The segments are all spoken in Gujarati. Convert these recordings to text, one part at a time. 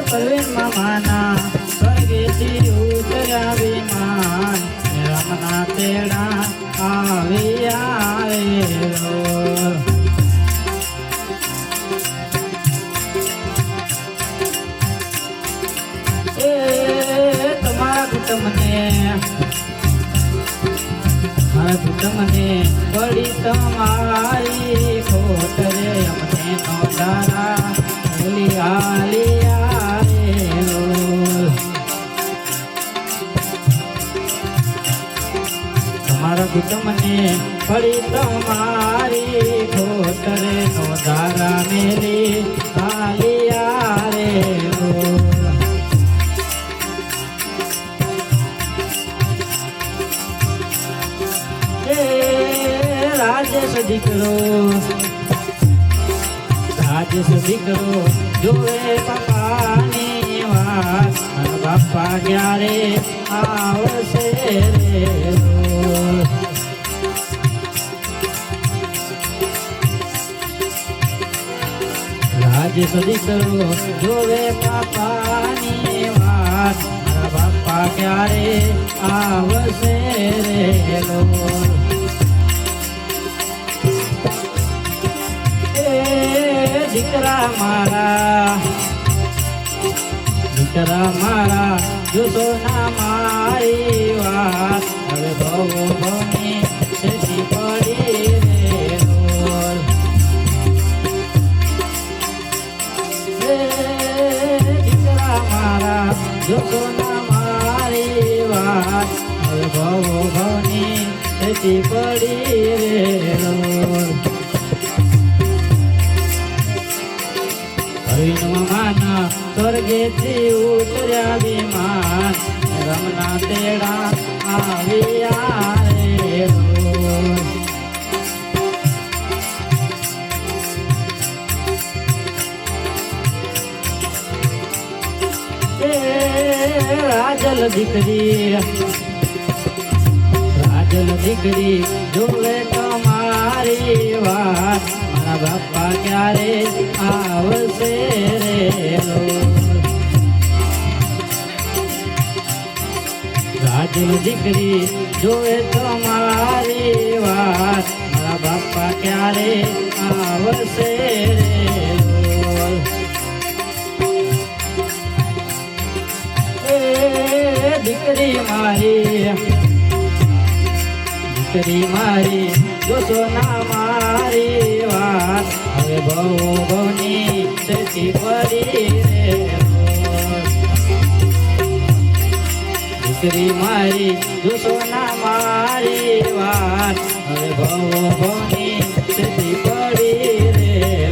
પરવીન મામાના સ્વર્ગેથી ઉતર્યા વિમાન રમના તેડા આવી આવેલો તમારા કુટુંબને પડી તમારી ખોટ રે અમને નો દારા તમારા કુટુંબને પડી તમારી ખોટ રે નો દારા મેરી આલિયા રે રાજેશ દીકરો જોવે પપ્પાની વાત મારા બાપા ક્યારે આવશે રે રાજેશ દીકરો જોવે પપ્પાની વાત મારા બાપા ક્યારે આવશે રે દીકરા મારા જોશો ના મારી વાત હવે ભવો ભવની સેતી પડી રે દીકરા મારા જોશો ના મારી વાત હવે ભવો ભવની સેતી પડી રે માના સ્વર્ગેથી ઉતર્યા વિમાન રમના તેડા આવ્યા રે રાજલ દીકરી જોવે તમારી વાત મારા બાપા ક્યારે આવશે રે રાજલ દીકરી જોવે તમારી વાત મારા બાપા ક્યારે આવશે રે દીકરી મારી જોશો ના મારી વાત હવે ભવો ભવની સેતી પડી રે દીકરી મારી જોશો ના મારી વાત હવે ભવો ભવની સેતી પડી રે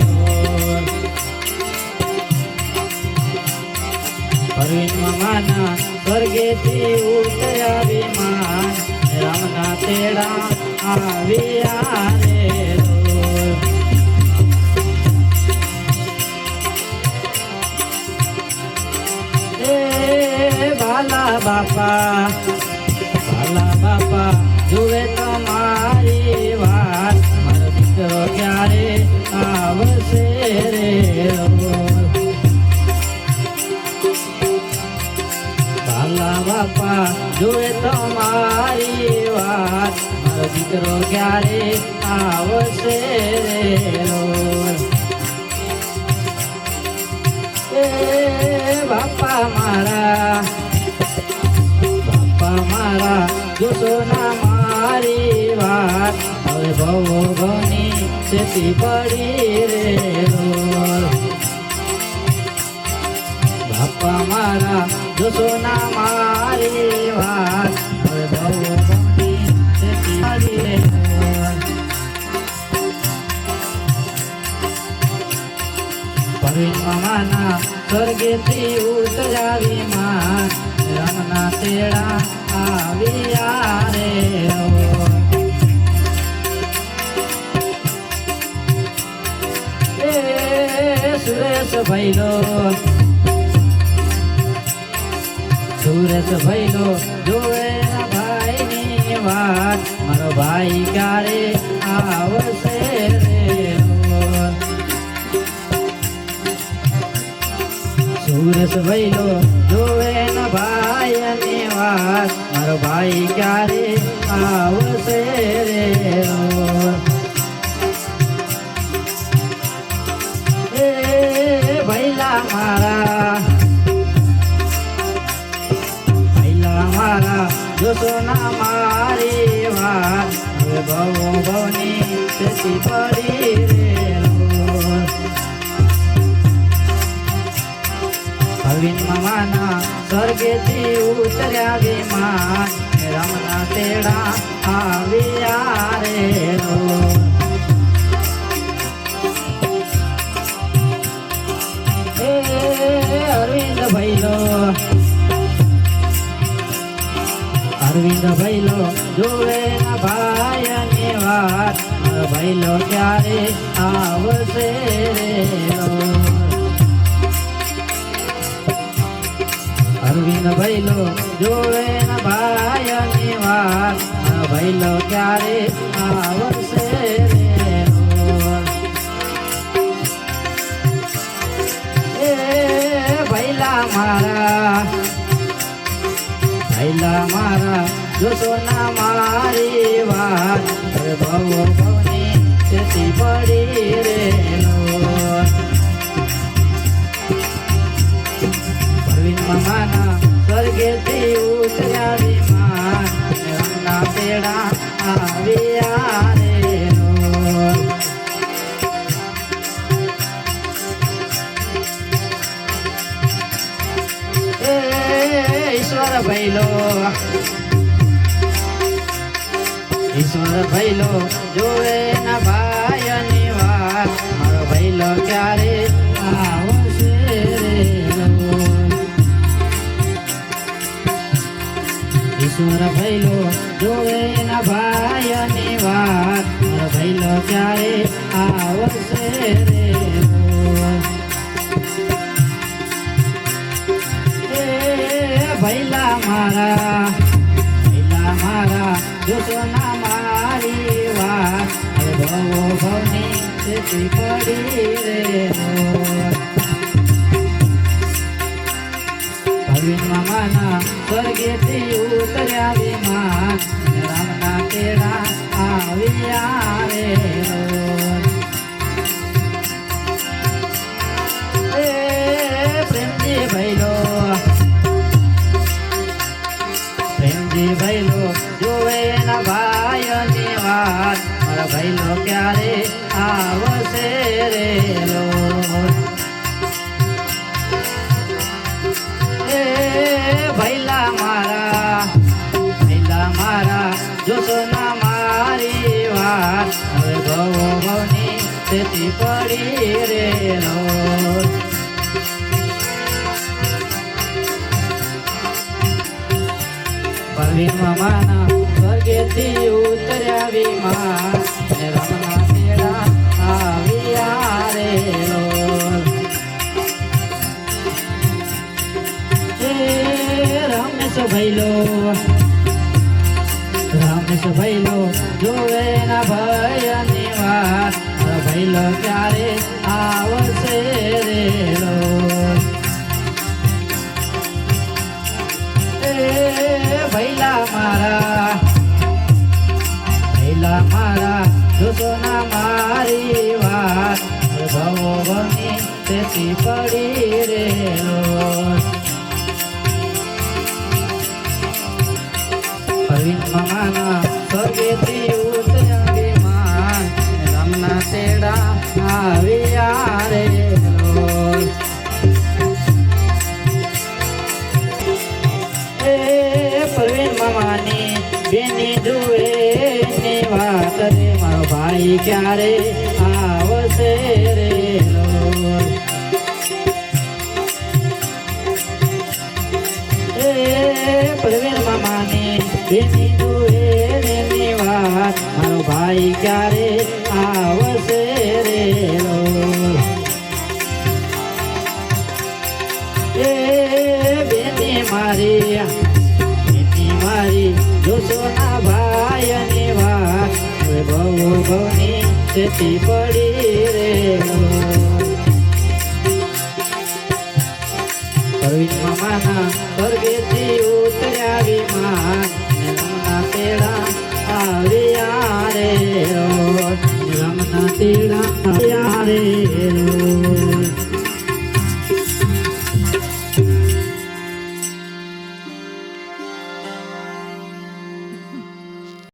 પરવીન મામાના સ્વર્ગેથી ઉતર્યા વિમાન રમના તેડા આવ્યા રે ભાલા બાપા જોવે તમારી વાત મારો દીકરો ક્યારે આવશે રે ભાલા બાપા જોવે તમારી વાત મારો દીકરો ક્યારે આવશે રે બાપા મારા જોશો ના મારી વાત હવે ભવો ભવની સેતી પડી રે બાપા મારા જોશો ના મારી વાત હવે ભવો ભવની સેતી પડી રે પરવીન મામાના સ્વર્ગેથી ઉતર્યા વિમાન રમના તેડા આવ્યા રે સુરેશ ભૈલો જોવે ભાઈની વાત મારો ભાઈ ક્યારે આવશે રે લોલ. સુરસ ભૈલો જોવે ન ભાઈની વાત, મારો ભાઈ ક્યારે આવશે રે લોલ. એ ભૈલા મારા જોશો ના મારી વાત, હવે ભવો ભવની તેથી પડી રે લોલ. અરવિંદ મામાના સ્વર્ગેથી ઉતર્યા વિમાન, રમના તેડા આવ્યા રે લોલ. એ અરવિંદ ભૈલો અરવિંદ ભૈલો જોવે ના ભાઈની વાત, મારો ભૈલો ક્યારે આવશે રે લોલ. અરવિંદ ભૈલો જોવે ના ભાઈની વાત, મારો ભૈલો ક્યારે આવશે રે લોલ. એ ભૈલા મારા જોશો ના મારી વાત, હવે ભવો ભવની તેથી પડી રે લોલ. અરવિંદ મામાના સ્વર્ગેથી ઉતર્યા વિમાન, રમના તેડા આવ્યા રે લોલ. એ ઈશ્વર ભૈલો જોવે ના ભાઈની વાત, મારો ભૈલો ક્યારે આવશે રે લોલ. ઈશ્વર ભૈલો જોવે ના ભાઈની વાત, મારો ભૈલો ક્યારે આવશે રે લોલ. એ ભૈલા મારા જોશો ના મારી વાત, હવે ભવો ભવની તેથી પડી રે લોલ. અરવિંદ મામાના સ્વર્ગેથી ઉતર્યા વિમાન, રામના તેડા આવ્યા રે લોલ. એ પ્રેમજી ભૈલો જોવે ના ભાઈની વાત, મારા ભૈલો ક્યારે આવશે રે લોલ. એ ભૈલા મારા જોશો ના મારી વાત, હવે ભવો ભવની તેથી પડી રે લોલ. અરવિંદ મામાના સ્વર્ગેથી ઉતર્યા વિમાન, રમના તેડા આવ્યા રે લોલ. એ રમેશ ભૈલો જોવે ના ભાઈની વાત, ભૈલો ક્યારે આવશે રે લોલ. ભૈલા મારા જોશો ના મારી વાત, ભવો ભવની તેથી પડી રે લોલ. અરવિંદ મામાના સ્વર્ગેથી ઉતર્યા વિમાન, રમના તેડા આવ્યા રે લોલ. એ પરવીન મામાની બેની જુએ ની વાત રે, મારો ભાઈ ક્યારે આવશે રે લોલ. એ પરવીન મામાની બેની જુએ ની વાત, મારો ભાઈ ક્યારે આવશે રે લોલ. એ બેની મારી જોશો ના ભાઈની વાત, ભવો ભવની તેથી પડી રે અરવિંદ મામાના સ્વર્ગેથી ઉતર્યા વિમાન રમના તેડા આવ્યા રે રમના તેડા આવ્યા રે